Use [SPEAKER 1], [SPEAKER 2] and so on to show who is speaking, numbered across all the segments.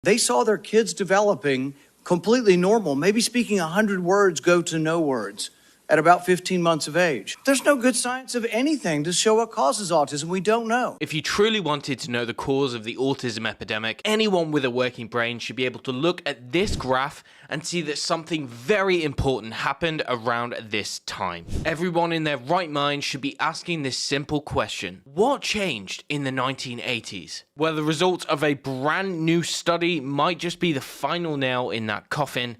[SPEAKER 1] They saw their kids developing completely normal, maybe speaking 100 words go to no words at about 15 months of age. There's no good science of anything to show what causes autism. We don't know.
[SPEAKER 2] If you truly wanted to know the cause of the autism epidemic, anyone with a working brain should be able to look at this graph and see that something very important happened around this time. Everyone in their right mind should be asking this simple question: what changed in the 1980s? Well, the results of a brand new study might just be the final nail in that coffin.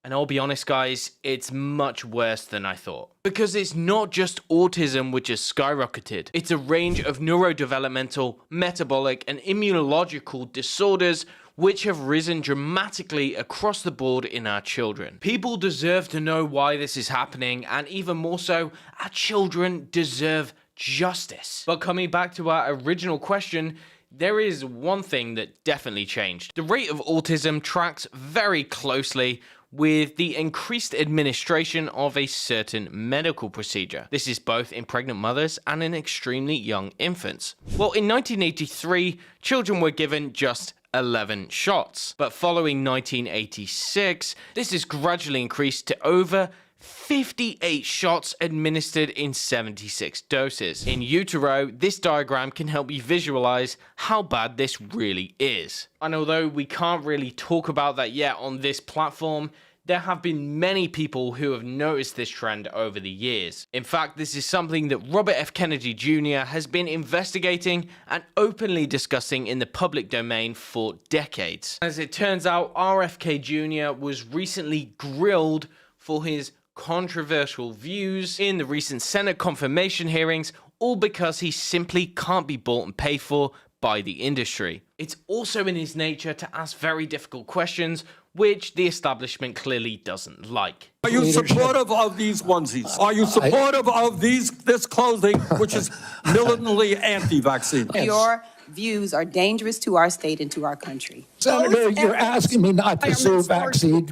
[SPEAKER 2] And I'll be honest, guys, it's much worse than I thought. Because it's not just autism which has skyrocketed. It's a range of neurodevelopmental, metabolic, and immunological disorders which have risen dramatically across the board in our children. People deserve to know why this is happening, and even more so, our children deserve justice. But coming back to our original question, there is one thing that definitely changed. The rate of autism tracks very closely with the increased administration of a certain medical procedure. This is both in pregnant mothers and in extremely young infants. Well, in 1983, children were given just 11 shots, but following 1986, this is gradually increased to over 58 shots administered in 76 doses. In utero, this diagram can help you visualize how bad this really is. And although we can't really talk about that yet on this platform, there have been many people who have noticed this trend over the years. In fact, this is something that Robert F. Kennedy Jr. has been investigating and openly discussing in the public domain for decades. As it turns out, RFK Jr. was recently grilled for his controversial views in the recent Senate confirmation hearings, all because he simply can't be bought and paid for by the industry. It's also in his nature to ask very difficult questions, which the establishment clearly doesn't like.
[SPEAKER 3] Are you supportive of these onesies? Are you supportive of this clothing, which is militantly anti-vaccine?
[SPEAKER 4] Your views are dangerous to our state and to our country.
[SPEAKER 5] Senator, you're asking me not to sue pharmaceutical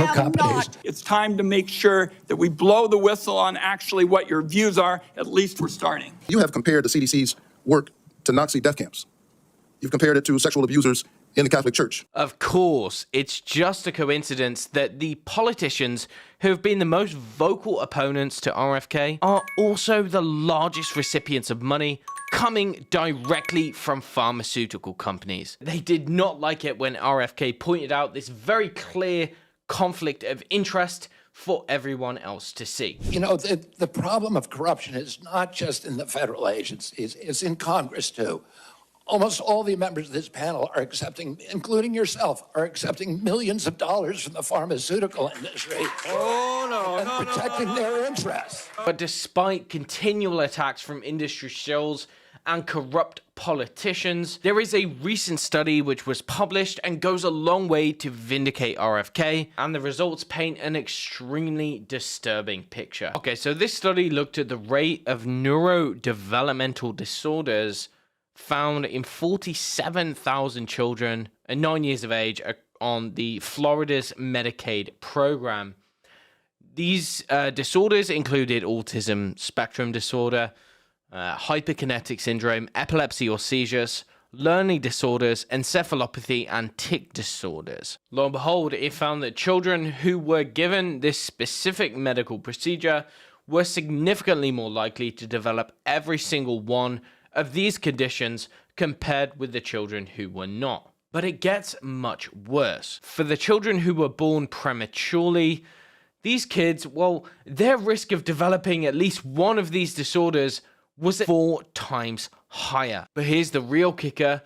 [SPEAKER 5] companies.
[SPEAKER 3] It's time to make sure that we blow the whistle on actually what your views are. At least we're starting.
[SPEAKER 6] You have compared the CDC's work to Nazi death camps. You've compared it to sexual abusers in the Catholic Church.
[SPEAKER 2] Of course, it's just a coincidence that the politicians who have been the most vocal opponents to RFK are also the largest recipients of money coming directly from pharmaceutical companies. They did not like it when RFK pointed out this very clear conflict of interest for everyone else to see.
[SPEAKER 5] You know, the problem of corruption is not just in the federal agencies, it's in Congress too. Almost all the members of this panel are accepting, including yourself, are accepting millions of dollars from the pharmaceutical industry. Protecting their interests.
[SPEAKER 2] But despite continual attacks from industry shills and corrupt politicians, there is a recent study which was published and goes a long way to vindicate RFK, and the results paint an extremely disturbing picture. Okay, so this study looked at the rate of neurodevelopmental disorders found in 47,000 children at 9 years of age on the Florida's Medicaid program. These disorders included autism spectrum disorder, hyperkinetic syndrome, epilepsy or seizures, learning disorders, encephalopathy, and tic disorders. Lo and behold, it found that children who were given this specific medical procedure were significantly more likely to develop every single one of these conditions compared with the children who were not. But it gets much worse. For the children who were born prematurely, these kids, well, their risk of developing at least one of these disorders was 4 times higher. But here's the real kicker: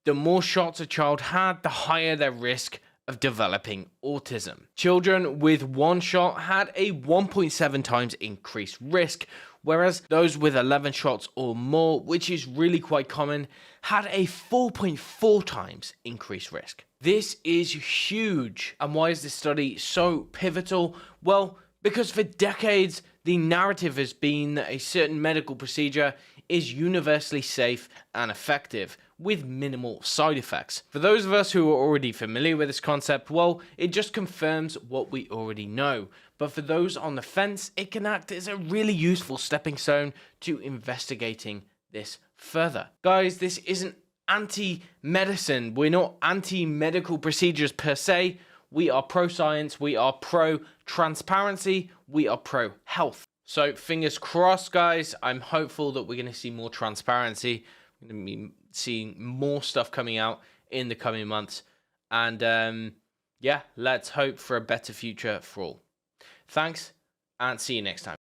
[SPEAKER 2] the more shots a child had, the higher their risk of developing autism. Children with 1 shot had a 1.7 times increased risk, whereas those with 11 shots or more, which is really quite common, had a 4.4 times increased risk. This is huge. And why is this study so pivotal? Well, because for decades, the narrative has been that a certain medical procedure is universally safe and effective, with minimal side effects. For those of us who are already familiar with this concept, well, it just confirms what we already know. But for those on the fence, it can act as a really useful stepping stone to investigating this further. Guys, this isn't anti-medicine. We're not anti-medical procedures per se. We are pro-science. We are pro-transparency. We are pro-health. So fingers crossed, guys. I'm hopeful that we're going to see more transparency. We're going to be seeing more stuff coming out in the coming months. And yeah, let's hope for a better future for all. Thanks, and see you next time.